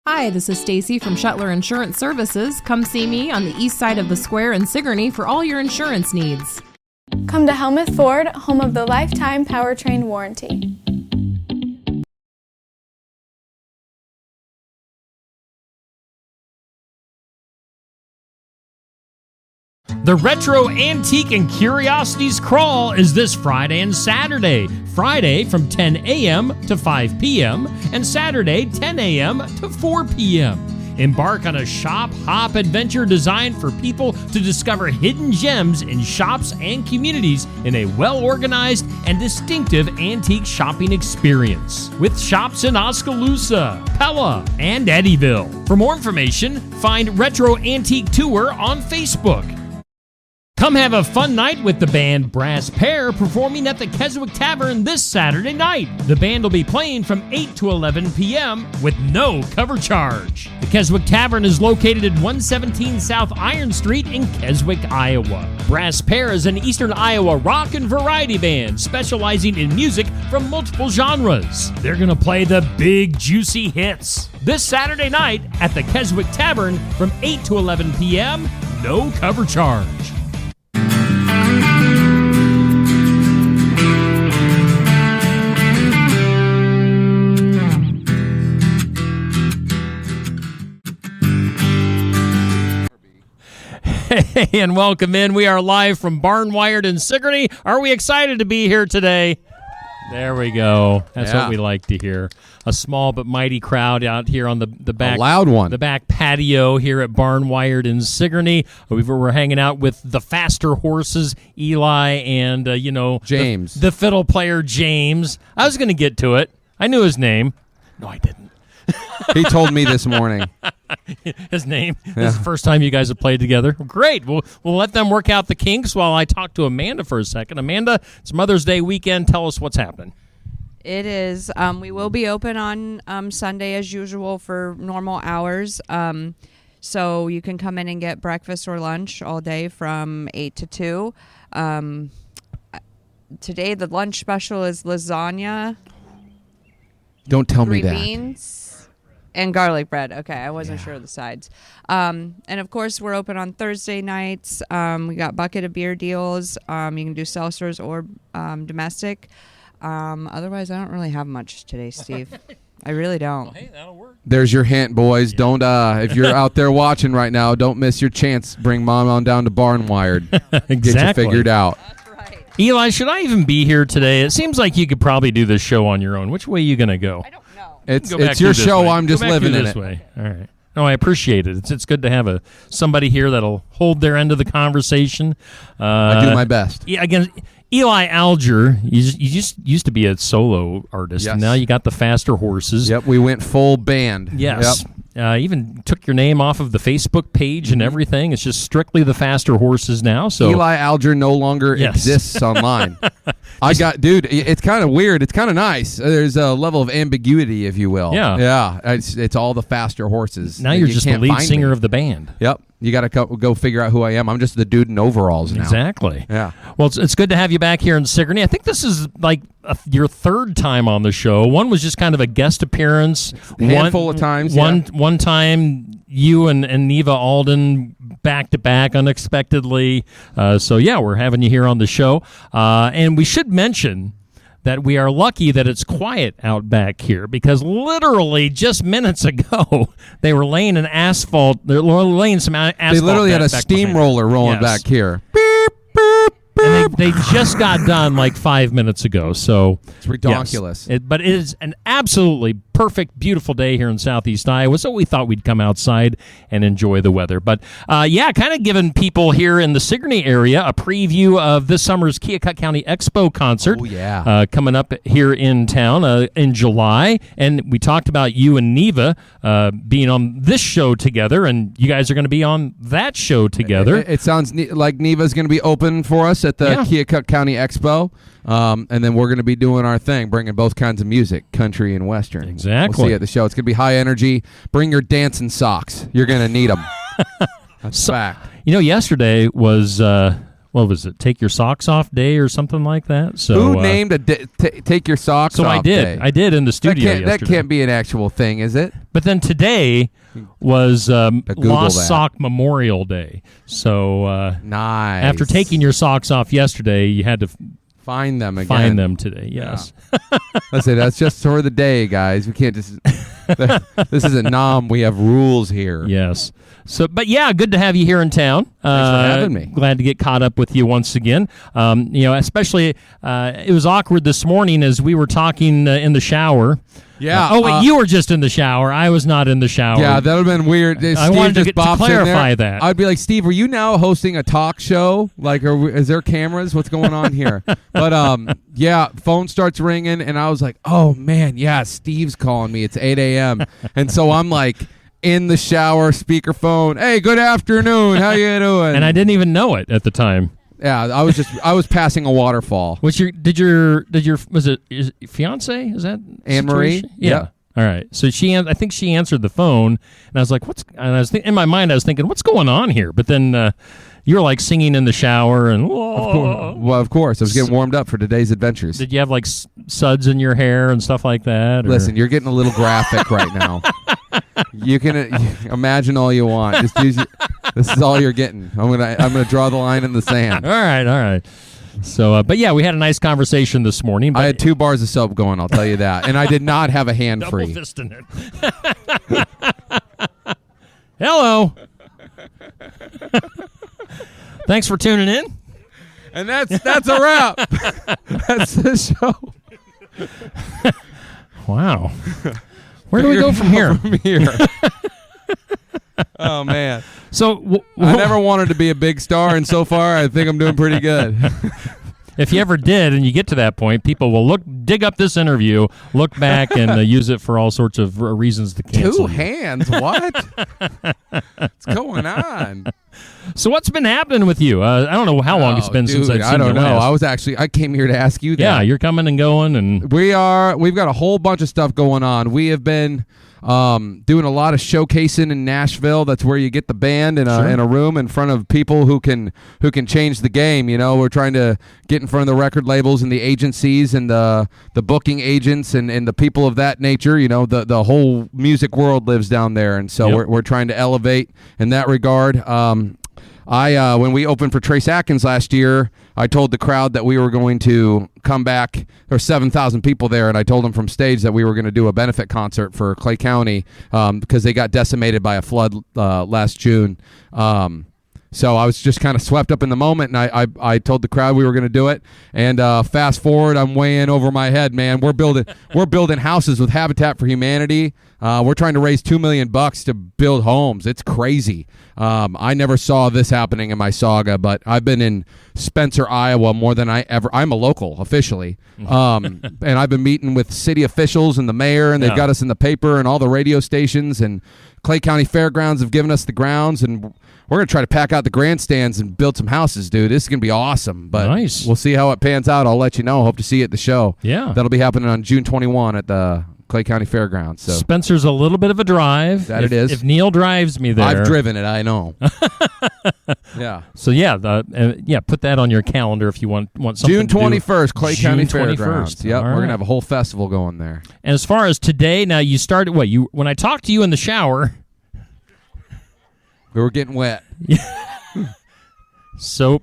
Hi, this is Stacy from Shuttler Insurance Services. Come see me on the east side of the square in Sigourney for all your insurance needs. Come to Helmuth Ford, home of the lifetime powertrain warranty. The Retro Antique and Curiosities Crawl is this Friday and Saturday. Friday from 10 a.m. to 5 p.m. and Saturday 10 a.m. to 4 p.m. Embark on a shop-hop adventure designed for people to discover hidden gems in shops and communities in a well-organized and distinctive antique shopping experience. With shops in Oskaloosa, Pella, and Eddyville. For more information, find Retro Antique Tour on Facebook. Come have a fun night with the band Brass Pair performing at the Keswick Tavern this Saturday night. The band will be playing from 8 to 11 p.m. with no cover charge. The Keswick Tavern is located at 117 South Iron Street in Keswick, Iowa. Brass Pair is an Eastern Iowa rock and variety band specializing in music from multiple genres. They're going to play the big, juicy hits this Saturday night at the Keswick Tavern from 8 to 11 p.m. No cover charge. Hey, and welcome in. We are live from Barnwired in Sigourney. Are we excited to be here today? There we go. That's what we like to hear. A small but mighty crowd out here on the back, a loud one. The back patio here at Barnwired in Sigourney. We're hanging out with the faster horses, Eli, and James, the fiddle player James. I was going to get to it. I knew his name. No, I didn't. He told me this morning. His name. Yeah. This is the first time you guys have played together. Great. We'll let them work out the kinks while I talk to Amanda for a second. Amanda, it's Mother's Day weekend. Tell us what's happening. It is. We will be open on Sunday as usual for normal hours. So you can come in and get breakfast or lunch all day from 8 to 2. Today the lunch special is lasagna. Don't tell me that. Green beans. And garlic bread. Okay, I wasn't sure of the sides. And, of course, we're open on Thursday nights. We got bucket of beer deals. You can do seltzers or domestic. Otherwise, I don't really have much today, Steve. I really don't. Well, hey, that'll work. There's your hint, boys. Don't if you're out there watching right now, don't miss your chance. Bring Mom on down to Barnwired. Exactly. Get you figured out. That's right. Eli, should I even be here today? It seems like you could probably do this show on your own. Which way are you going to go? I don't know. It's your show. I'm just living in it. Way. All right. No, I appreciate it. It's good to have somebody here that'll hold their end of the conversation. I do my best. Yeah, again, Eli Alger, you just used to be a solo artist. Yes. And now you got the faster horses. Yep, we went full band. Yes. Yep. Even took your name off of the Facebook page and everything. It's just strictly the faster horses now. So Eli Alger no longer exists online. It's kind of weird. It's kind of nice. There's a level of ambiguity, if you will. Yeah. It's all the faster horses. Now you're just the lead singer of the band. Yep. You got to go figure out who I am. I'm just the dude in overalls now. Exactly. Yeah. Well, it's good to have you back here in Sigourney. I think this is like your third time on the show. One was just kind of a guest appearance. A handful of times. One time you and Neva Alden back to back unexpectedly. We're having you here on the show. And we should mention that we are lucky that it's quiet out back here because literally just minutes ago they were laying some asphalt. They literally had a steamroller rolling back here. Beep, beep, beep. And they just got done like 5 minutes ago. So it's ridiculous. Yes, but it is an absolutely perfect, beautiful day here in Southeast Iowa. So we thought we'd come outside and enjoy the weather. But kind of giving people here in the Sigourney area a preview of this summer's Keokuk County Expo concert. Oh, yeah. Coming up here in town in July. And we talked about you and Neva being on this show together, and you guys are going to be on that show together. It sounds like Neva's going to be open for us at the Keokuk County Expo. And then we're going to be doing our thing, bringing both kinds of music, country and Western. Exactly. We'll see you at the show. It's going to be high energy. Bring your dancing socks. You're going to need them. That's fact. Yesterday was what was it? Take your socks off day or something like that. So who named a take your socks off? So I did. Day? I did in the studio yesterday. That can't be an actual thing, is it? But then today was Lost Sock Memorial Day. So nice. After taking your socks off yesterday, you had to find them again. Find them today. Yes. Yeah. Let's say that's just for the day, guys. We can't just. This is a nom. We have rules here. Yes. So, but yeah, good to have you here in town. Thanks for having me. Glad to get caught up with you once again. Especially it was awkward this morning as we were talking in the shower. Yeah. You were just in the shower. I was not in the shower. Yeah, that would have been weird. I wanted to clarify that. I'd be like, Steve, are you now hosting a talk show? Like, is there cameras? What's going on here? But yeah, phone starts ringing, and I was like, oh man, yeah, Steve's calling me. It's 8 a.m. And so I'm like, in the shower, speakerphone. Hey, good afternoon. How you doing? And I didn't even know it at the time. Yeah, I was passing a waterfall. Was it fiance? Is that Anne Marie? Yeah. All right. So I think she answered the phone, and I was like, in my mind I was thinking, what's going on here? But then you were like singing in the shower, and of course, I was getting warmed up for today's adventures. Did you have like suds in your hair and stuff like that? Or? Listen, you're getting a little graphic right now. You can imagine all you want. This is all you're getting. I'm gonna draw the line in the sand. All right. So, but yeah, we had a nice conversation this morning. But I had 2 bars of soap going. I'll tell you that, and I did not have a hand free. Double fisting it. Hello. Thanks for tuning in. And that's a wrap. That's the show. Wow. Where do we go from here? Oh man. So I never wanted to be a big star, and so far I think I'm doing pretty good. If you ever did, and you get to that point, people will dig up this interview, look back, and use it for all sorts of reasons to cancel. 2 hands? What? What's going on? So what's been happening with you? I don't know how long it's been since I've seen you. I don't know. I came here to ask you that. Yeah, you're coming and going, and we've got a whole bunch of stuff going on. We have been doing a lot of showcasing in Nashville. That's where you get the band in a room in front of people who can change the game. You know, we're trying to get in front of the record labels and the agencies and the booking agents and the people of that nature. You know, the whole music world lives down there, and so we're trying to elevate in that regard. When we opened for Trace Atkins last year, I told the crowd that we were going to come back. There were 7,000 people there, and I told them from stage that we were going to do a benefit concert for Clay County because they got decimated by a flood last June. So I was just kind of swept up in the moment, and I told the crowd we were going to do it. And fast forward, I'm way in over my head, man. We're building houses with Habitat for Humanity. We're trying to raise $2 million to build homes. It's crazy. I never saw this happening in my saga, but I've been in Spencer, Iowa more than I'm a local officially. And I've been meeting with city officials and the mayor, and they've got us in the paper and all the radio stations, and Clay County Fairgrounds have given us the grounds, and we're going to try to pack out the grandstands and build some houses, dude. This is going to be awesome. But nice. We'll see how it pans out. I'll let you know. Hope to see you at the show. Yeah. That'll be happening on June 21 at the Clay County Fairgrounds. So Spencer's a little bit of a drive. It is. If Neil drives me there. I've driven it, I know. Yeah. So put that on your calendar if you want something June 21st, to do. Clay County Fairgrounds. Yep, we're going to have a whole festival going there. And as far as today, now you started when I talked to you in the shower, we were getting wet. So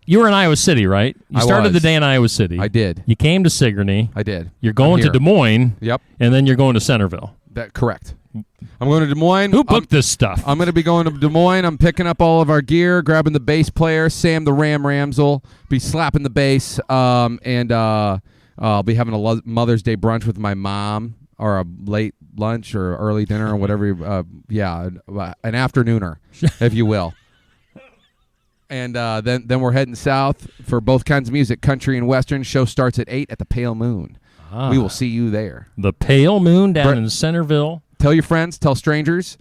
you were in Iowa City, right? You started the day in Iowa City. I did. You came to Sigourney. I did. You're going to Des Moines. Yep. And then you're going to Centerville. Correct. I'm going to Des Moines. Who booked this stuff? I'm going to be going to Des Moines. I'm picking up all of our gear, grabbing the bass player, Sam the Ram Ramsel, be slapping the bass, and I'll be having a Mother's Day brunch with my mom, or a late lunch or early dinner or whatever. An afternooner, if you will. And then we're heading south for both kinds of music, country and western. Show starts at 8 at the Pale Moon. We will see you there. The Pale Moon down in Centerville. Tell your friends, tell strangers,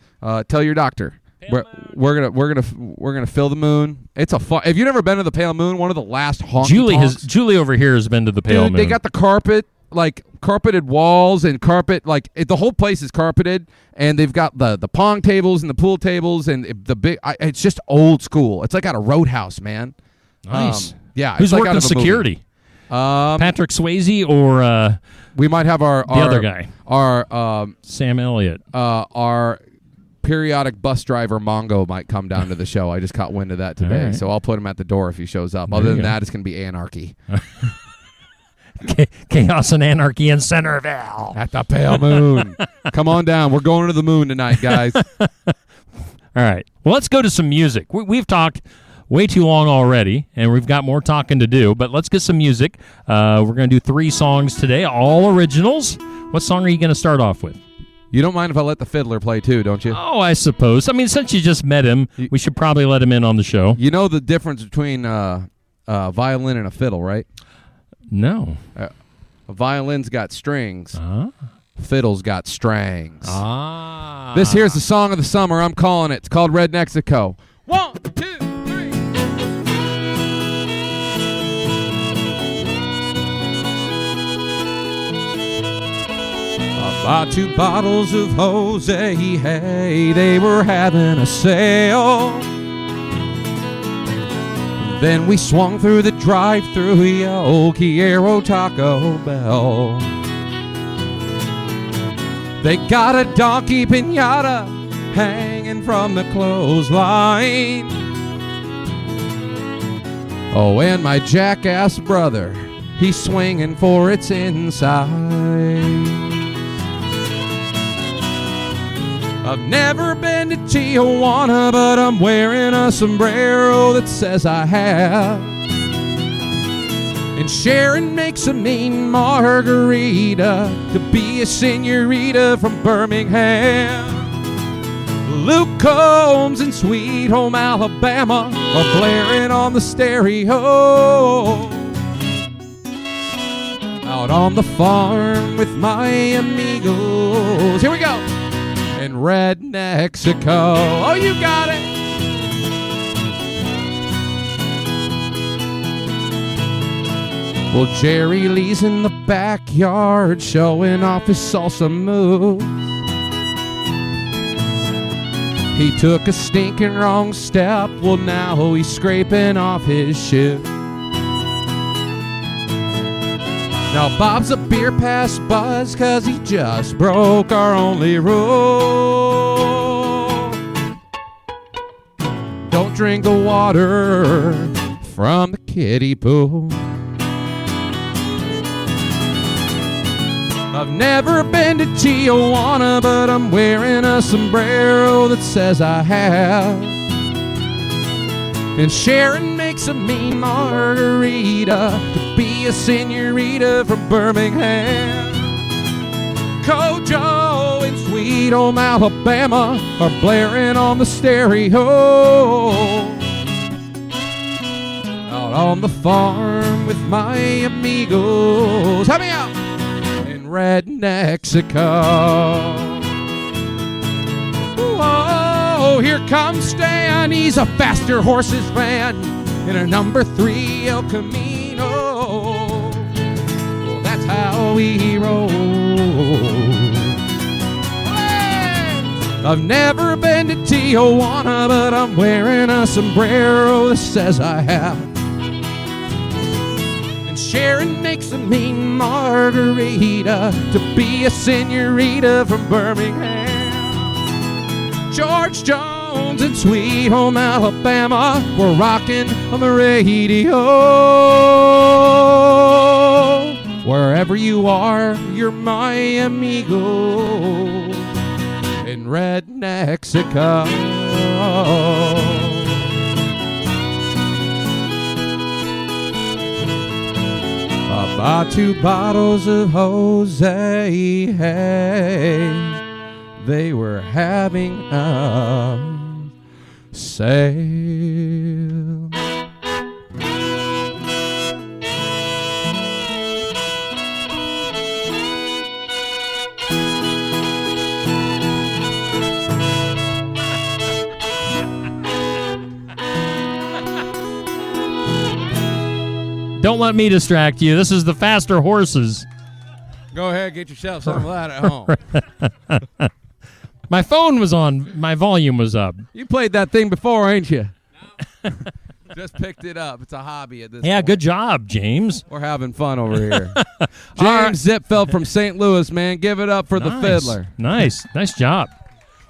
tell your doctor. We're gonna fill the moon. It's a fun. If you've never been to the Pale Moon, one of the last honky tonks. Julie over here has been to the Pale Moon. They got the carpet. like carpeted walls and carpet, like the whole place is carpeted, and they've got the pong tables and the pool tables and the big. It's just old school. It's like out of Roadhouse, man. Nice. Yeah. Who's it's like working out of a movie. security? Patrick Swayze or We might have our other guy, our Sam Elliott. our periodic bus driver Mongo might come down to the show. I just caught wind of that today, right. so I'll put him at the door if he shows up. There Other you than go. that, it's going to be anarchy Chaos and Anarchy in Centerville. at the Pale Moon. Come on down. We're going to the moon tonight, guys. All right. Well, let's go to some music. We've talked way too long already, and we've got more talking to do, but let's get some music. We're going to do 3 songs today, all originals. What song are you going to start off with? You don't mind if I let the fiddler play too, don't you? Oh, I suppose. I mean, since you just met him, we should probably let him in on the show. You know the difference between a violin and a fiddle, right? No. A violin's got strings. Ah. Fiddle's got strangs. Ah. This here's the song of the summer. I'm calling it. It's called Red Mexico. 1, 2, 3. I bought 2 bottles of Jose. Hey, they were having a sale. Then we swung through the drive-thru, yo, Quiero Taco Bell. They got a donkey piñata hanging from the clothesline. Oh, and my jackass brother, he's swinging for its inside. I've never been to Tijuana, but I'm wearing a sombrero that says I have. And Sharon makes a mean margarita to be a senorita from Birmingham. Luke Combs in Sweet Home Alabama are blaring on the stereo. Out on the farm with my amigos. Here we go. In Red Mexico. Oh, you got it. Well, Jerry Lee's in the backyard showing off his salsa moves. He took a stinking wrong step. Well, now he's scraping off his shoe. Now Bob's a beer past buzz 'cause he just broke our only rule. Don't drink the water from the kiddie pool. I've never been to Tijuana, but I'm wearing a sombrero that says I have. And Sharon makes a mean margarita to be a senorita from Birmingham. Kojo in Sweet Home Alabama are blaring on the stereo. Out on the farm with my amigos. Help me out! In Red Mexico. Oh, here comes Stan, he's a faster horses fan in a number 3 El Camino. Well, that's how we roll. Hey! I've never been to Tijuana, but I'm wearing a sombrero that says I have. And Sharon makes a mean margarita to be a senorita from Birmingham. George Jones in Sweet Home Alabama, we're rocking on the radio. Wherever you are, you're my amigo. In Red Mexico. I bought 2 bottles of Jose. Hey. They were having a sale. Don't let me distract you. This is the Faster Horses. Go ahead, get yourself some of that at home. My phone was on. My volume was up. You played that thing before, ain't you? Just picked it up. It's a hobby at this Yeah, point. good job, James. We're having fun over here. James Zipfeld from St. Louis, man. Give it up for the fiddler. Nice job.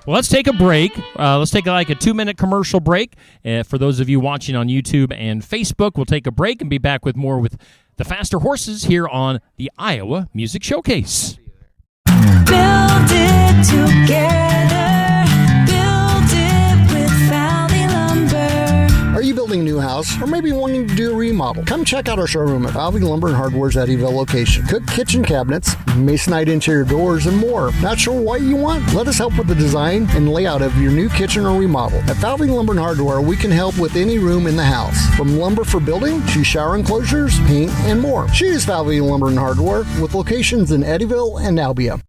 Well, let's take a break. Let's take like a 2-minute commercial break. For those of you watching on YouTube and Facebook, we'll take a break and be back with more with the Faster Horses here on the Iowa Music Showcase. Build it together. Build it with Valley Lumber. Are you building a new house or maybe wanting to do a remodel? Come check out our showroom at Valley Lumber and Hardware's Eddyville location. Cook kitchen cabinets, masonite interior doors, and more. Not sure what you want? Let us help with the design and layout of your new kitchen or remodel. At Valley Lumber and Hardware, we can help with any room in the house. From lumber for building to shower enclosures, paint, and more. Choose Valley Lumber and Hardware with locations in Eddyville and Albia.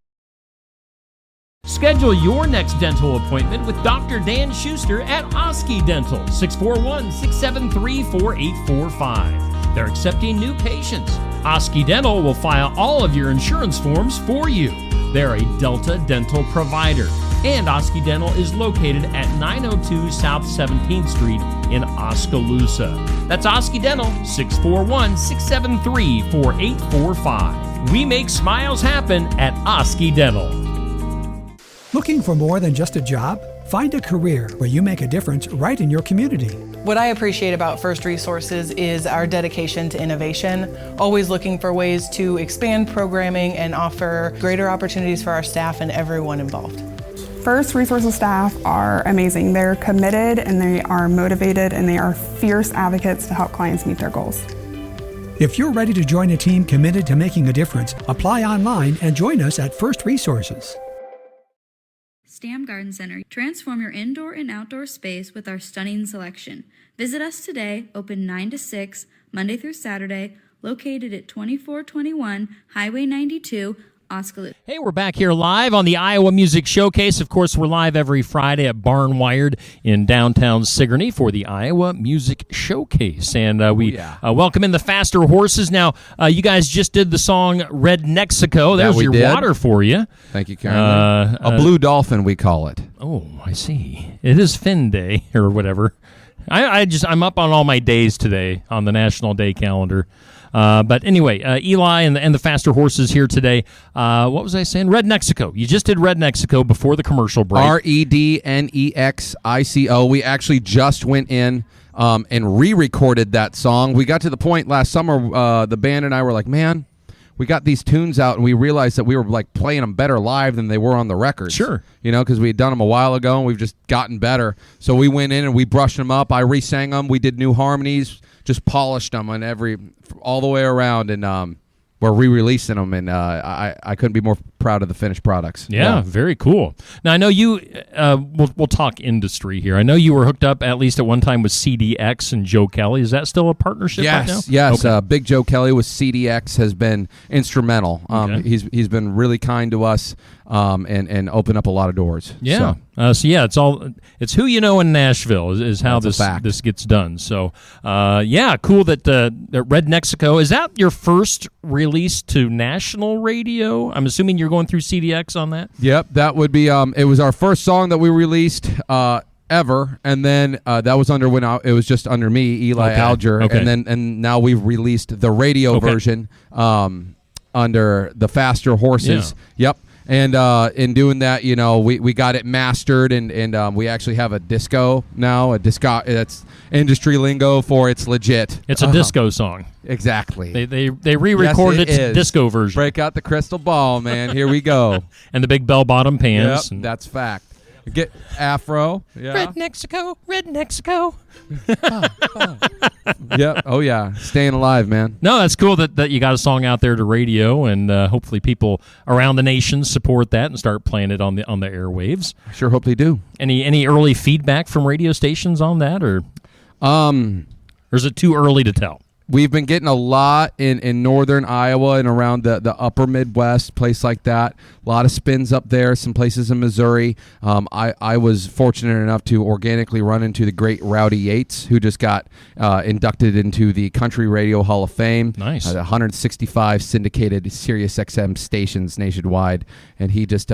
Schedule your next dental appointment with Dr. Dan Schuster at Oski Dental, 641-673-4845. They're accepting new patients. Oski Dental will file all of your insurance forms for you. They're a Delta dental provider. And Oski Dental is located at 902 South 17th Street in Oskaloosa. That's Oski Dental, 641-673-4845. We make smiles happen at Oski Dental. Looking for more than just a job? Find a career where you make a difference right in your community. What I appreciate about First Resources is our dedication to innovation, always looking for ways to expand programming and offer greater opportunities for our staff and everyone involved. First Resources staff are amazing. They're committed and they are motivated and they are fierce advocates to help clients meet their goals. If you're ready to join a team committed to making a difference, apply online and join us at First Resources. Stam Garden Center. Transform your indoor and outdoor space with our stunning selection. Visit us today, open 9 to 6, Monday through Saturday, located at 2421 Highway 92, Oskaloosa. Hey, we're back here live on the Iowa Music Showcase. Of course, we're live every Friday at Barnwired in downtown Sigourney for the Iowa Music Showcase. And we welcome in the Faster Horses. Now, you guys just did the song Red Mexico. There's your water for you. Thank you, Karen. A blue dolphin, we call it. Oh, I see. It is Fin Day or whatever. I'm up on all my days today on the National Day calendar. But anyway, Eli and the Faster Horses here today. What was I saying? Red Mexico. You just did Red Mexico before the commercial break. REDNEXICO. We actually just went in and re-recorded that song. We got to the point last summer, the band and I were like, man, we got these tunes out, and we realized that we were like playing them better live than they were on the records. Sure. You know, because we had done them a while ago, and we've just gotten better. So we went in and we brushed them up. I re-sang them. We did new harmonies. Just polished them on all the way around, and we're re-releasing them, and I couldn't be more proud of the finished products. Yeah, very cool. Now I know you. We'll talk industry here. I know you were hooked up at least at one time with CDX and Joe Kelly. Is that still a partnership right now? Yes. Okay. Big Joe Kelly with CDX has been instrumental. Okay. He's been really kind to us. And open up a lot of doors. Yeah. It's who you know in Nashville is how this gets done. So, cool that Red Mexico. Is that your first release to national radio? I'm assuming you're going through CDX on that? Yep, that would be, it was our first song that we released ever, and then that was it was just under me, Eli Alger, and now we've released the radio version under the Faster Horses. Yeah. Yep. And in doing that, you know, we got it mastered, and we actually have a disco now. That's industry lingo for it's legit. It's a disco song. Exactly. They re-recorded its disco version. Break out the crystal ball, man. Here we go. And the big bell-bottom pants. Yep, that's fact. Get afro. Yeah. Red Mexico. Yep. Oh yeah. Staying alive, man. No, that's cool that you got a song out there to radio, and hopefully people around the nation support that and start playing it on the airwaves. I sure hope they do. Any early feedback from radio stations on that, or is it too early to tell? we've been getting a lot in northern Iowa and around the upper Midwest, place like that. A lot of spins up there, some places in Missouri. I was fortunate enough to organically run into the great Rowdy Yates, who just got inducted into the Country Radio Hall of Fame. Nice. 165 syndicated Sirius XM stations nationwide, and he just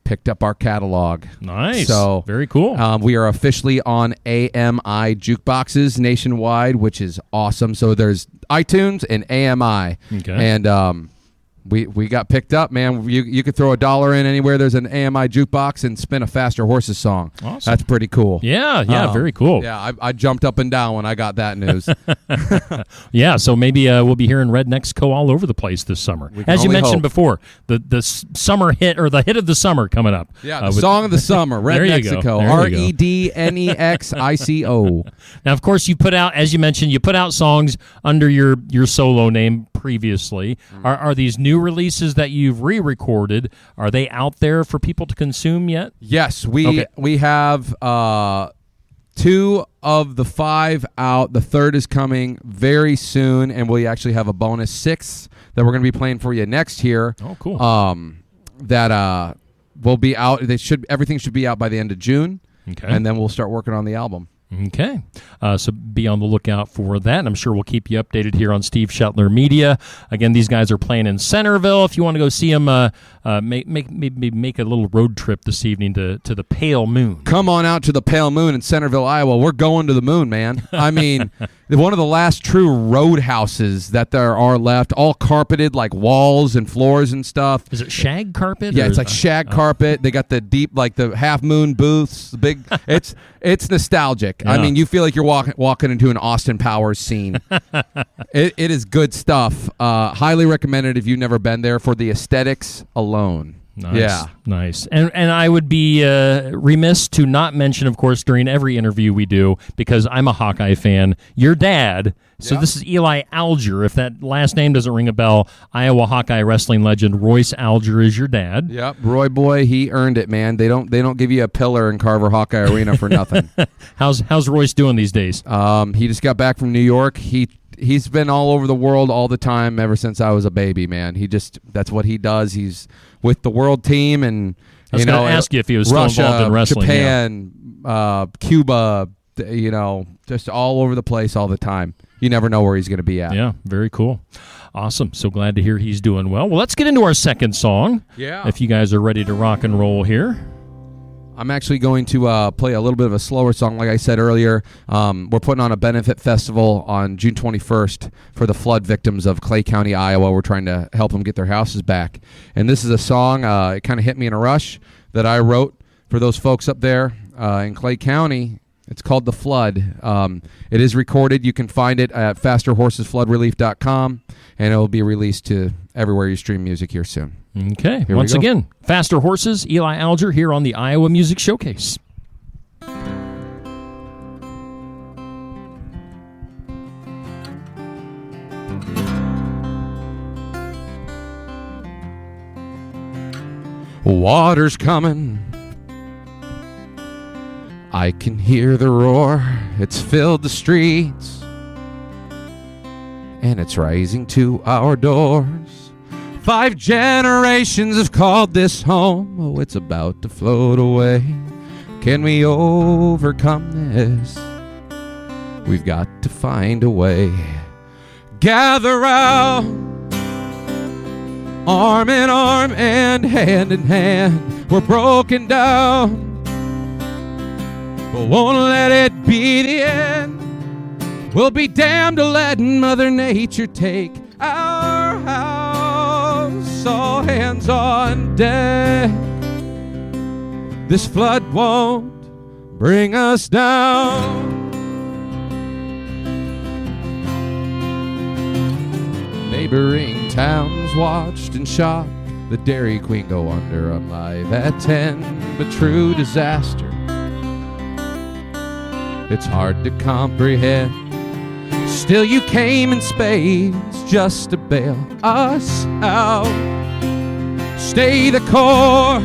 picked up our catalog. Nice. So very cool. We are officially on AMI jukeboxes nationwide, which is awesome. So there's iTunes and AMI. Okay. And we got picked up, man. You could throw $1 in anywhere there's an AMI jukebox and spin a Faster Horses song. Awesome. That's pretty cool. Yeah, very cool. Yeah, I jumped up and down when I got that news. Yeah, so maybe we'll be hearing Rednecks Co. all over the place this summer. As you mentioned before, the summer hit, or the hit of the summer coming up. Yeah, the song of the summer, Rednexico, REDNEXICO. Now, of course, you put out, as you mentioned, you put out songs under your solo name previously. Are these new releases that you've re-recorded? Are they out there for people to consume yet? Yes, we have 2 of the 5 out. The third is coming very soon, and we actually have a bonus 6 that we're going to be playing for you next year. Oh, cool. That will be out. Everything should be out by the end of June, and then we'll start working on the album. Okay. So be on the lookout for that. I'm sure we'll keep you updated here on Steve Shetler Media. Again, these guys are playing in Centerville. If you want to go see them, make a little road trip this evening to the Pale Moon. Come on out to the Pale Moon in Centerville, Iowa. We're going to the moon, man. I mean, one of the last true roadhouses that there are left, all carpeted like walls and floors and stuff. Is it shag carpet? Yeah, it's like shag carpet. They got the deep, like the half moon booths. The big. It's nostalgic. Yeah. I mean, you feel like you're walking into an Austin Powers scene. It is good stuff. Highly recommended if you've never been there for the aesthetics alone. Nice. Yeah. Nice. And I would be remiss to not mention, of course, during every interview we do, because I'm a Hawkeye fan, your dad. So this is Eli Alger. If that last name doesn't ring a bell, Iowa Hawkeye wrestling legend Royce Alger is your dad. Yep. Roy boy, he earned it, man. They don't give you a pillar in Carver Hawkeye Arena for nothing. How's Royce doing these days? He just got back from New York. He's been all over the world all the time ever since I was a baby, man. That's what he does. He's with the world team, and I was going to ask you if he was Russia, still involved in wrestling. Japan, Cuba, just all over the place all the time. You never know where he's going to be at. Yeah, very cool. Awesome. So glad to hear he's doing well. Well, let's get into our second song. Yeah. If you guys are ready to rock and roll here. I'm actually going to play a little bit of a slower song. Like I said earlier, we're putting on a benefit festival on June 21st for the flood victims of Clay County, Iowa. We're trying to help them get their houses back. And this is a song, it kind of hit me in a rush, that I wrote for those folks up there in Clay County. It's called The Flood. It is recorded. You can find it at fasterhorsesfloodrelief.com, and it will be released to everywhere you stream music here soon. Okay. Once again, Faster Horses, Eli Alger here on the Iowa Music Showcase. Water's coming. I can hear the roar. It's filled the streets, and it's rising to our doors. 5 generations have called this home. Oh, it's about to float away. Can we overcome this? We've got to find a way. Gather round, arm in arm and hand in hand. We're broken down, but won't let it be the end. We'll be damned to letting Mother Nature take our house. All hands on deck. This flood won't bring us down. Neighboring towns watched and shocked the Dairy Queen go under on Live at 10. But true disaster, it's hard to comprehend. Still you came in spades just to bail us out. Stay the course.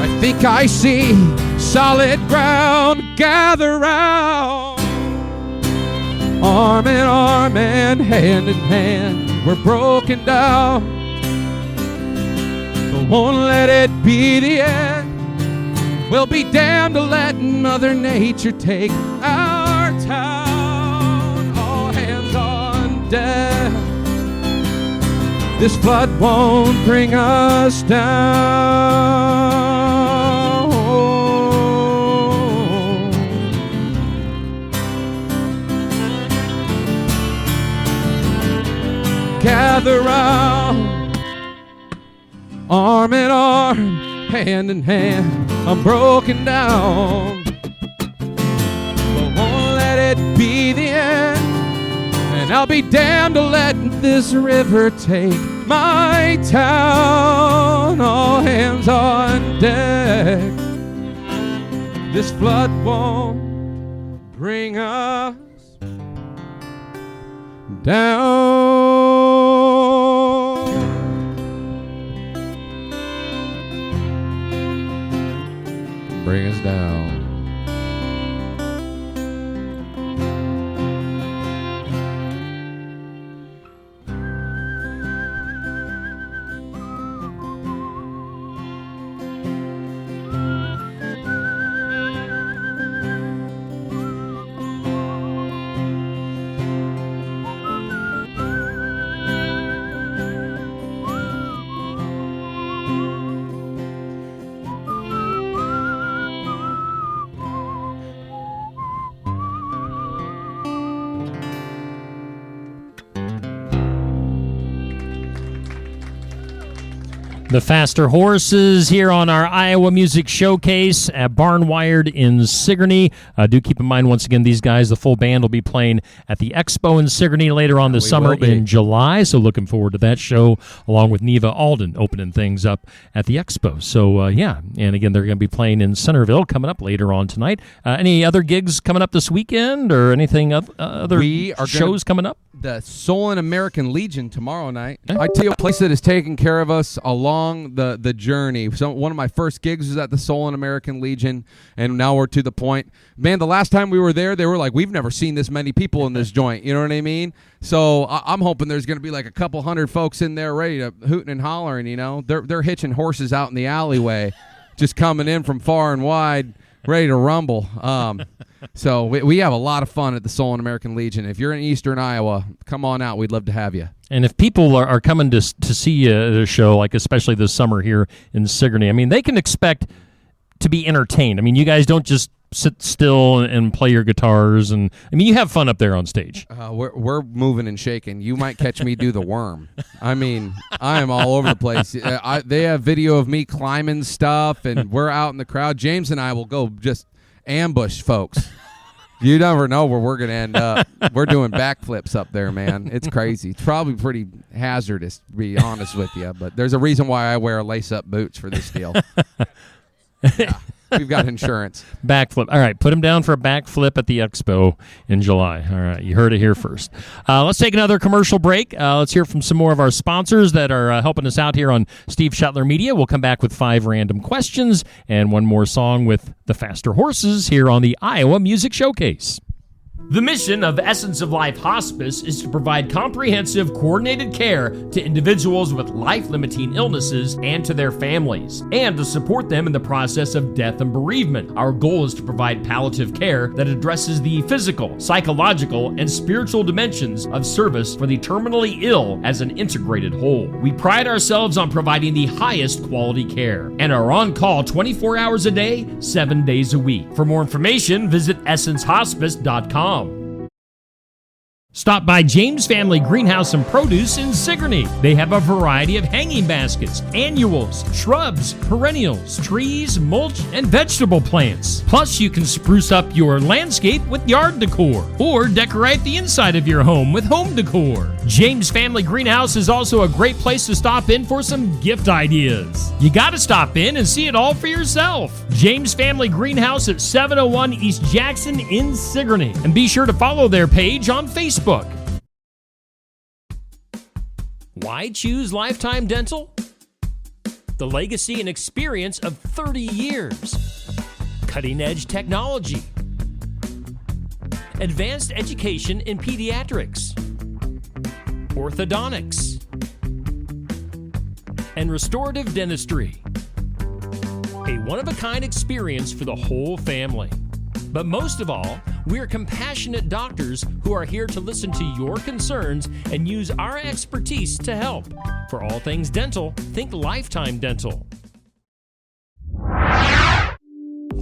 I think I see solid ground. Gather round, Arm in arm and hand in hand, we're broken down, but won't let it be the end. We'll be damned to let Mother Nature take our town. All hands on deck. This flood won't bring us down. Gather round, arm in arm, hand in hand. I'm broken down, but won't let it be the end. And I'll be damned to let this river take my town. All hands on deck. This flood won't bring us down. Bring us down. The Faster Horses here on our Iowa Music Showcase at Barnwired in Sigourney. Do keep in mind, once again, these guys, the full band, will be playing at the Expo in Sigourney later on this summer in July. So looking forward to that show, along with Neva Alden opening things up at the Expo. So, yeah. And again, they're going to be playing in Centerville coming up later on tonight. Any other gigs coming up this weekend or anything other shows coming up? The Solon American Legion tomorrow night. I tell you, a place that has taken care of us along the journey. So one of my first gigs was at the Solon American Legion, and now we're to the point. Man, the last time we were there, they were like, we've never seen this many people in this joint. You know what I mean? So I'm hoping there's going to be like a couple hundred folks in there ready to hooting and hollering. You know, they're hitching horses out in the alleyway, just coming in from far and wide, ready to rumble. So we have a lot of fun at the Solon American Legion. If you're in Eastern Iowa, come on out. We'd love to have you. And if people are coming to see you at a show, like especially this summer here in Sigourney, I mean, they can expect to be entertained. I mean, you guys don't just sit still and play your guitars. And I mean, you have fun up there on stage. We're moving and shaking. You might catch me do the worm. I mean, I am all over the place. They have video of me climbing stuff, and we're out in the crowd. James and I will go just ambush folks. You never know where we're going to end up. We're doing backflips up there, man. It's crazy. It's probably pretty hazardous, to be honest with you, but there's a reason why I wear lace-up boots for this deal. Yeah, we've got insurance. Backflip. All right, put him down for a backflip at the Expo in July. All right, you heard it here first. Let's take another commercial break. Let's hear from some more of our sponsors that are helping us out here on Steve Shuttler Media. We'll come back with 5 random questions and one more song with the Faster Horses here on the Iowa Music Showcase. The mission of Essence of Life Hospice is to provide comprehensive, coordinated care to individuals with life-limiting illnesses and to their families, and to support them in the process of death and bereavement. Our goal is to provide palliative care that addresses the physical, psychological, and spiritual dimensions of service for the terminally ill as an integrated whole. We pride ourselves on providing the highest quality care and are on call 24 hours a day, 7 days a week. For more information, visit essencehospice.com. Stop by James Family Greenhouse and Produce in Sigourney. They have a variety of hanging baskets, annuals, shrubs, perennials, trees, mulch, and vegetable plants. Plus, you can spruce up your landscape with yard decor or decorate the inside of your home with home decor. James Family Greenhouse is also a great place to stop in for some gift ideas. You gotta stop in and see it all for yourself. James Family Greenhouse at 701 East Jackson in Sigourney. And be sure to follow their page on Facebook. Why choose Lifetime Dental? The legacy and experience of 30 years. Cutting-edge technology. advanced education in pediatrics, orthodontics, and restorative dentistry. A one-of-a-kind experience for the whole family. But most of all, we're compassionate doctors who are here to listen to your concerns and use our expertise to help. For all things dental, think Lifetime Dental.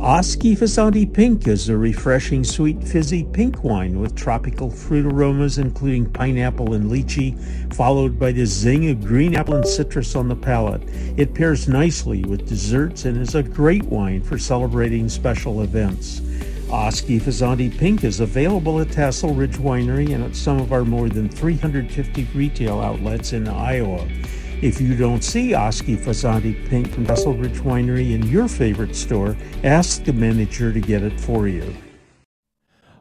Oski Fassanti Pink is a refreshing, sweet, fizzy pink wine with tropical fruit aromas including pineapple and lychee, followed by the zing of green apple and citrus on the palate. It pairs nicely with desserts and is a great wine for celebrating special events. Oski Fassanti Pink is available at Tassel Ridge Winery and at some of our more than 350 retail outlets in Iowa. If you don't see Oski Fassanti Pink from Tassel Ridge Winery in your favorite store, ask the manager to get it for you.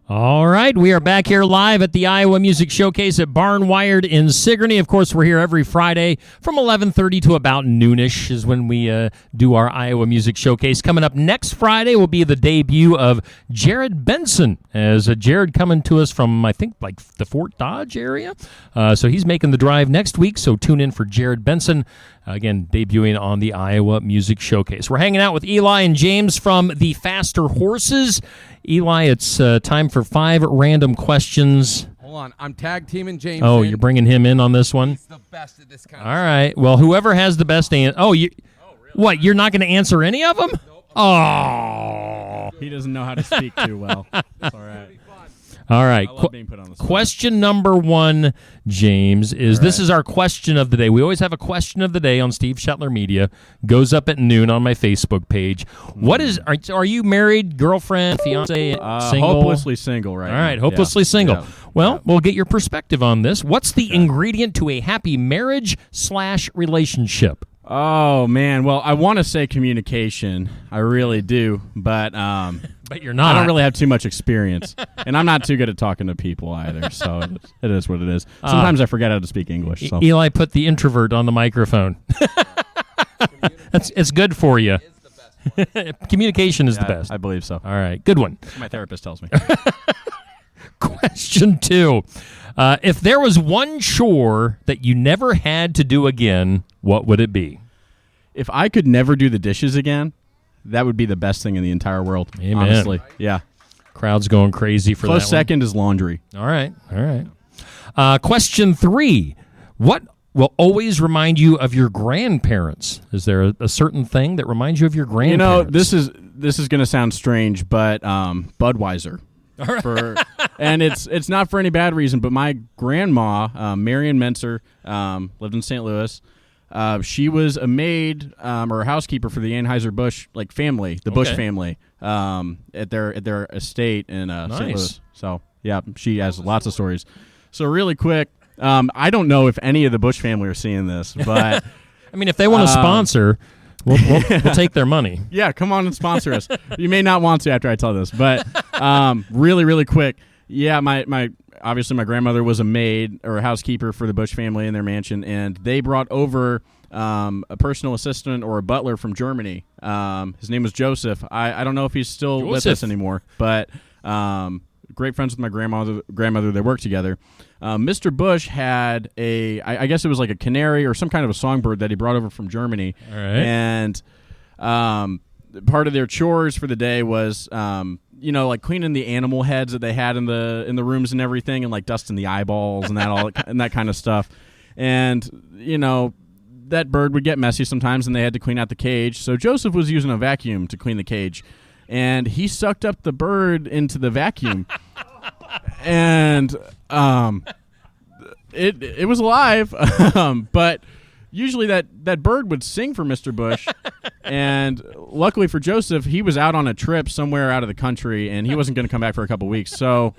All right, we are back here live at the Iowa Music Showcase at Barnwired in Sigourney. Of course, we're here every Friday from 11:30 to about noonish is when we do our Iowa Music Showcase. Coming up next Friday will be the debut of Jared Benson, as Jared coming to us from, I think, like the Fort Dodge area. So he's making the drive next week, so tune in for Jared Benson, again, debuting on the Iowa Music Showcase. We're hanging out with Eli and James from the Faster Horses. Eli, it's time for 5 random questions. Hold on, I'm tag teaming James. Oh, you're bringing him in on this one? He's the best at this kind of All right. Well, whoever has the best answer. Oh, you. Oh, really? What? You're not going to answer any of them? Nope. Oh. He doesn't know how to speak too well. It's all right. All right. I love being put on the spot. Question number 1, James, is this is our question of the day. We always have a question of the day on Steve Shetler Media. Goes up at noon on my Facebook page. What is? Are you married, girlfriend, fiance, single? Hopelessly single right now. All right, hopelessly single. Yeah. Well, we'll get your perspective on this. What's the ingredient to a happy marriage/relationship? Oh, man. Well, I want to say communication. I really do. But but you're not. I don't really have too much experience. And I'm not too good at talking to people either. So it is what it is. Sometimes I forget how to speak English. So. Eli put the introvert on the microphone. It's good for you. Communication is the best. I believe so. All right. Good one. My therapist tells me. Question 2. If there was one chore that you never had to do again, what would it be? If I could never do the dishes again, that would be the best thing in the entire world. Amen. Honestly. Yeah. Crowd's going crazy for Close that second is laundry. All right. Question 3. What will always remind you of your grandparents? Is there a certain thing that reminds you of your grandparents? You know, this is going to sound strange, but Budweiser. All right. And it's not for any bad reason, but my grandma, Marion Menser, lived in St. Louis. She was a maid or a housekeeper for the Anheuser-Busch family, the Busch family, at their estate in St. Louis. So yeah, she has lots of stories. So really quick, I don't know if any of the Busch family are seeing this, but I mean, if they want to sponsor, we'll take their money. Yeah, come on and sponsor us. You may not want to after I tell this, but really, really quick. Yeah, my obviously my grandmother was a maid or a housekeeper for the Busch family in their mansion, and they brought over a personal assistant or a butler from Germany. His name was Joseph. I don't know if he's still with us anymore, but great friends with my grandmother. They worked together. Mr. Busch had I guess it was like a canary or some kind of a songbird that he brought over from Germany. All right. And part of their chores for the day was like cleaning the animal heads that they had in the rooms and everything, and like dusting the eyeballs and that all and that kind of stuff. And that bird would get messy sometimes, and they had to clean out the cage. So Joseph was using a vacuum to clean the cage, and he sucked up the bird into the vacuum. And it was alive, but usually that bird would sing for Mr. Busch. And luckily for Joseph, he was out on a trip somewhere out of the country, and he wasn't going to come back for a couple weeks. So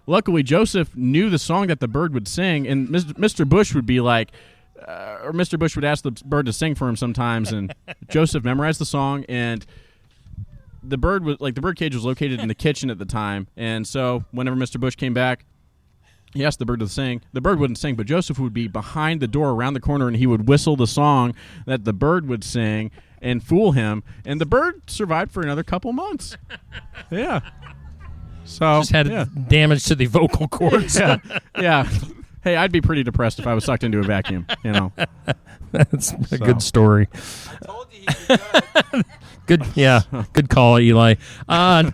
luckily, Joseph knew the song that the bird would sing, and Mr. Busch would be like, or Mr. Busch would ask the bird to sing for him sometimes, and Joseph memorized the song, and the bird cage was located in the kitchen at the time, and so whenever Mr. Busch came back, he asked the bird to sing. The bird wouldn't sing, but Joseph would be behind the door around the corner, and he would whistle the song that the bird would sing and fool him, and the bird survived for another couple months. Yeah. So Just had damage to the vocal cords. yeah. Hey, I'd be pretty depressed if I was sucked into a vacuum. That's a good story. Good, yeah. Good call, Eli.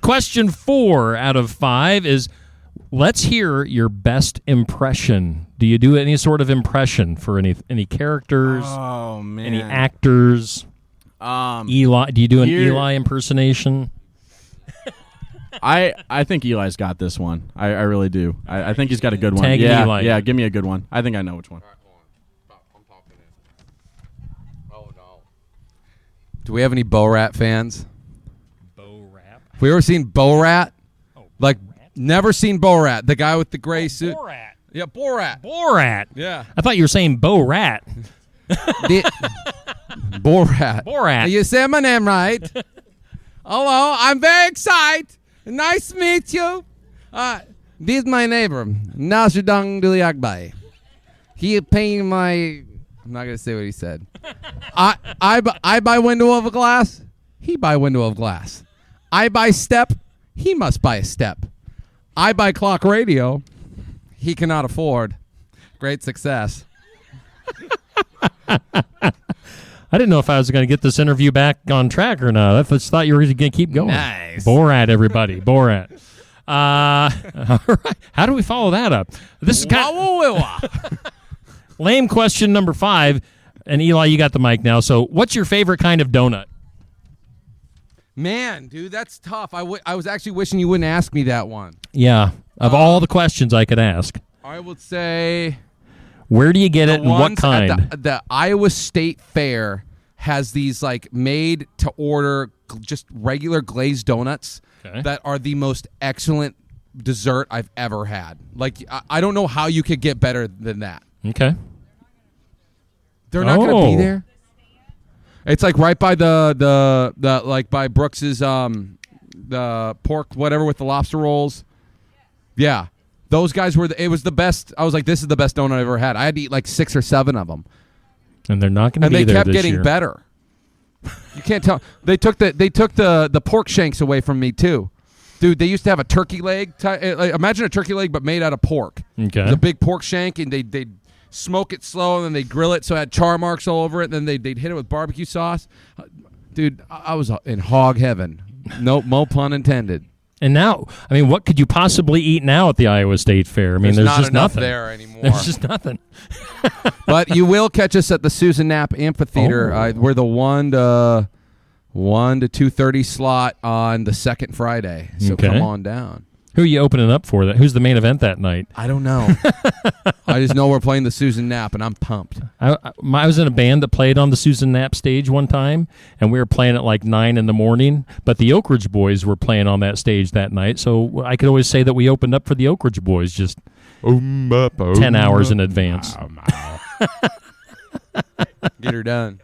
Question 4 out of 5 is, let's hear your best impression. Do you do any sort of impression for any characters? Oh man. Any actors? Eli, do you do an Eli impersonation? I think Eli's got this one. I really do. I think he's got a good one. Tag Eli. Yeah, give me a good one. I think I know which one. Do we have any Borat fans? Borat? Have we ever seen Borat? Like, never seen Borat. The guy with the gray suit. Borat. Yeah, Borat. Borat. Yeah. I thought you were saying Bo Rat. Borat. Borat. You say my name right. Hello, I'm very excited. Nice to meet you. This is my neighbor, Nasruddin Duliakbai. He painted my... I'm not going to say what he said. I buy window of a glass. He buy window of glass. I buy step. He must buy a step. I buy clock radio. He cannot afford. Great success. I didn't know if I was going to get this interview back on track or not. I just thought you were going to keep going. Nice. Borat, everybody. Borat. All right. How do we follow that up? This is lame question number 5. And Eli, you got the mic now. So what's your favorite kind of donut? Man, dude, that's tough. I was actually wishing you wouldn't ask me that one. Yeah. Of all the questions I could ask. I would say... Where do you get it and what kind? At the Iowa State Fair has these like made to order just regular glazed donuts that are the most excellent dessert I've ever had. Like I don't know how you could get better than that. Okay. They're not going to be there. It's like right by the like by Brooks's the pork whatever with the lobster rolls. Yeah. Those guys were it was the best. I was like, this is the best donut I've ever had. I had to eat like 6 or 7 of them. And they're not going to be there. And they kept this getting year. better. You can't tell. They took the pork shanks away from me too. Dude, they used to have a turkey leg. Imagine a turkey leg but made out of pork. Okay. It was a big pork shank and they'd smoke it slow and then they'd grill it so it had char marks all over it and then they'd hit it with barbecue sauce. Dude, I was in hog heaven. No pun intended. And now, I mean, what could you possibly eat now at the Iowa State Fair? I mean, there's not just enough nothing there anymore. There's just nothing. But you will catch us at the Susan Knapp Amphitheater. We're the 1 to 2:30 slot on the second Friday. So come on down. Who are you opening up for? Who's the main event that night? I don't know. I just know we're playing the Susan Knapp, and I'm pumped. I was in a band that played on the Susan Knapp stage one time, and we were playing at like 9 in the morning, but the Oak Ridge Boys were playing on that stage that night, so I could always say that we opened up for the Oak Ridge Boys just 10 hours in advance. Get her done.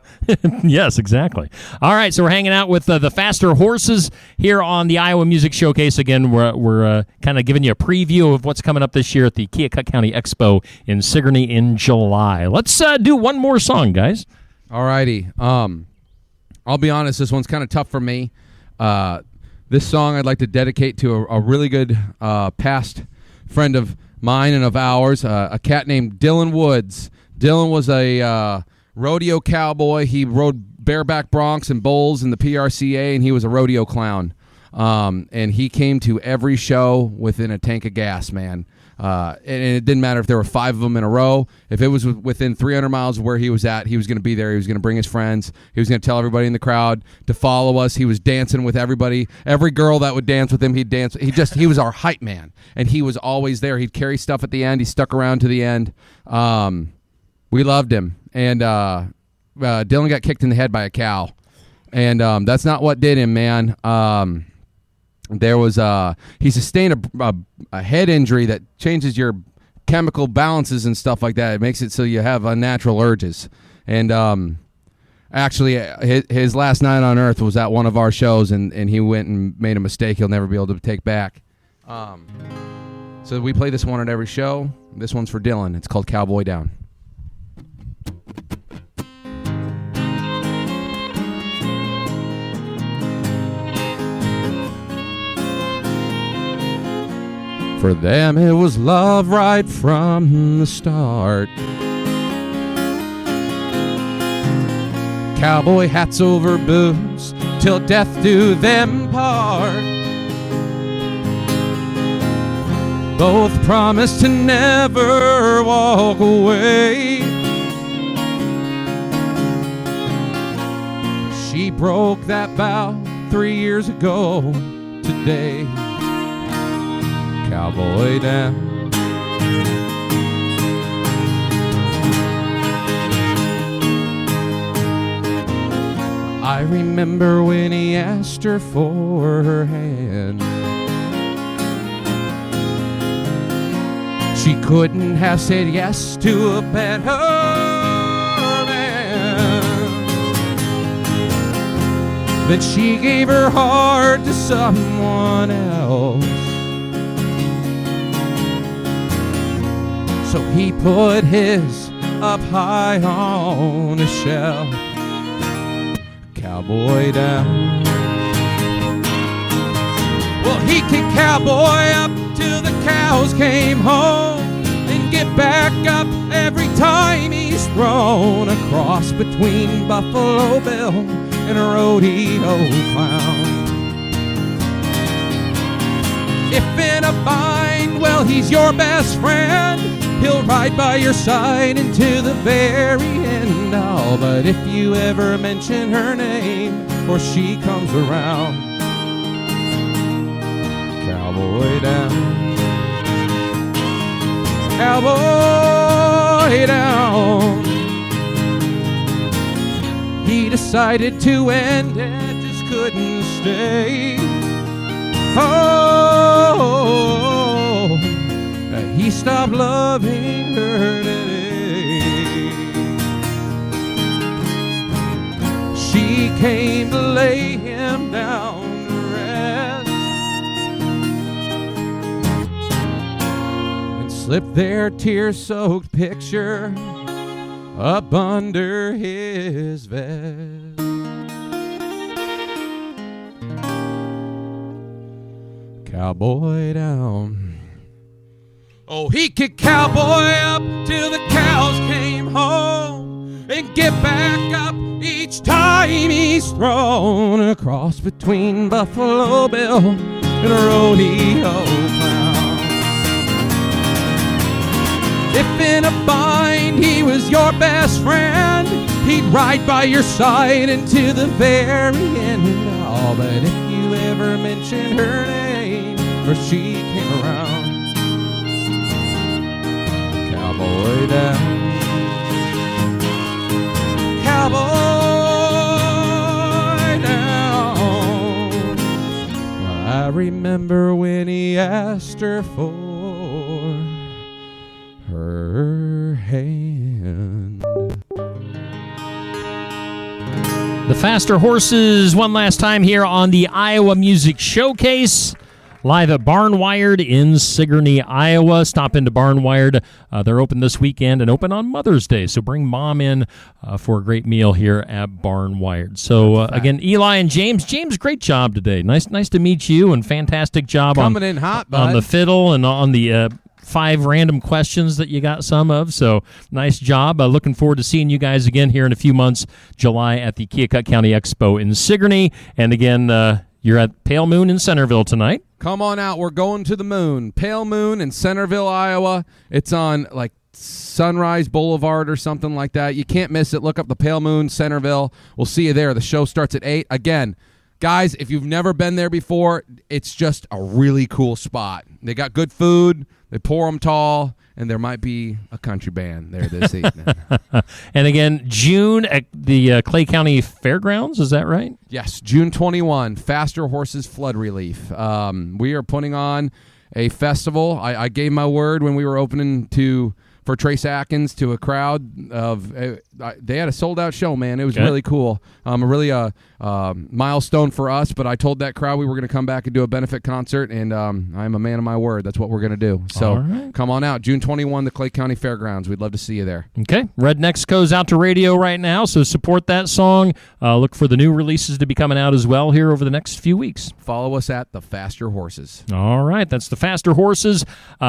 Yes, exactly. All right, so we're hanging out with the Faster Horses here on the Iowa Music Showcase. Again, we're kind of giving you a preview of what's coming up this year at the Keokuk County Expo in Sigourney in July. Let's do one more song, guys. All righty. I'll be honest, this one's kind of tough for me. This song I'd like to dedicate to a really good past friend of mine and of ours, a cat named Dylan Woods. Dylan was a rodeo cowboy. He rode bareback broncs and bulls in the PRCA, and he was a rodeo clown. And he came to every show within a tank of gas, man. And it didn't matter if there were 5 of them in a row. If it was within 300 miles of where he was at, he was going to be there. He was going to bring his friends. He was going to tell everybody in the crowd to follow us. He was dancing with everybody. Every girl that would dance with him, he'd dance. He was our hype man, and he was always there. He'd carry stuff at the end. He stuck around to the end. We loved him. And Dylan got kicked in the head by a cow. And that's not what did him, man. There was he sustained a head injury that changes your chemical balances and stuff like that. It makes it so you have unnatural urges. And actually, his last night on Earth was at one of our shows, and he went and made a mistake he'll never be able to take back. So we play this one at every show. This one's for Dylan. It's called Cowboy Down. For them it was love right from the start. Cowboy hats over boots till death do them part. Both promised to never walk away. She broke that vow 3 years ago today. Cowboy down. I remember when he asked her for her hand. She couldn't have said yes to a better man. Then she gave her heart to someone else. So he put his up high on a shelf. Cowboy down. Well, he kicked Cowboy up till the cows came home, and get back up every time he's thrown a cross between Buffalo Bill and a rodeo clown. If in a bind, well, he's your best friend. He'll ride by your side into the very end. Oh, but if you ever mention her name or she comes around, cowboy down. Cowboy down. He decided to end it, just couldn't stay. Oh, he stopped loving her today. She came to lay him down to rest and slipped their tear-soaked picture up under his vest. Cowboy down. Oh, he kicked Cowboy up till the cows came home, and get back up each time he's thrown a cross between Buffalo Bill and a rodeo clown. If in a bind he was your best friend, he'd ride by your side into the very end. Oh, but if you ever mention her name or she came around, cowboy down. Cowboy down. I remember when he asked her for her hand. The Faster Horses one last time here on the Iowa Music Showcase. Live at Barnwired in Sigourney, Iowa. Stop into Barnwired. They're open this weekend and open on Mother's Day. So bring mom in for a great meal here at Barnwired. So again, Eli and James. James, great job today. Nice to meet you, and fantastic job coming in hot, bud. On the fiddle and on the 5 random questions that you got some of. So nice job. Looking forward to seeing you guys again here in a few months, July at the Keokuk County Expo in Sigourney. And again, you're at Pale Moon in Centerville tonight. Come on out. We're going to the moon. Pale Moon in Centerville, Iowa. It's on like Sunrise Boulevard or something like that. You can't miss it. Look up the Pale Moon, Centerville. We'll see you there. The show starts at 8. Again, guys, if you've never been there before, it's just a really cool spot. They got good food. They pour them tall. And there might be a country band there this evening. And again, June at the Clay County Fairgrounds, is that right? Yes, June 21, Faster Horses Flood Relief. We are putting on a festival. I gave my word when we were opening to for Trace Atkins to a crowd of they had a sold-out show, man. It was really cool. Really a milestone for us, but I told that crowd we were going to come back and do a benefit concert, and I'm a man of my word. That's what we're going to do. So come on out. June 21, the Clay County Fairgrounds. We'd love to see you there. Okay. Rednecks goes out to radio right now, so support that song. Look for the new releases to be coming out as well here over the next few weeks. Follow us at The Faster Horses. All right. That's The Faster Horses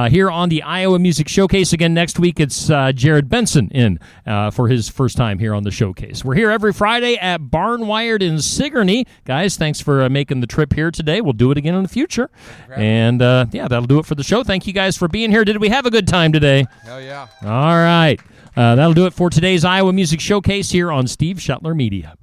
here on the Iowa Music Showcase. Again, next week it's Jared Benson in for his first time here on the showcase. We're here every Friday at Barnwired in Sigourney. Guys, thanks for making the trip here today. We'll do it again in the future. And, that'll do it for the show. Thank you guys for being here. Did we have a good time today? Hell yeah. All right. That'll do it for today's Iowa Music Showcase here on Steve Shuttler Media.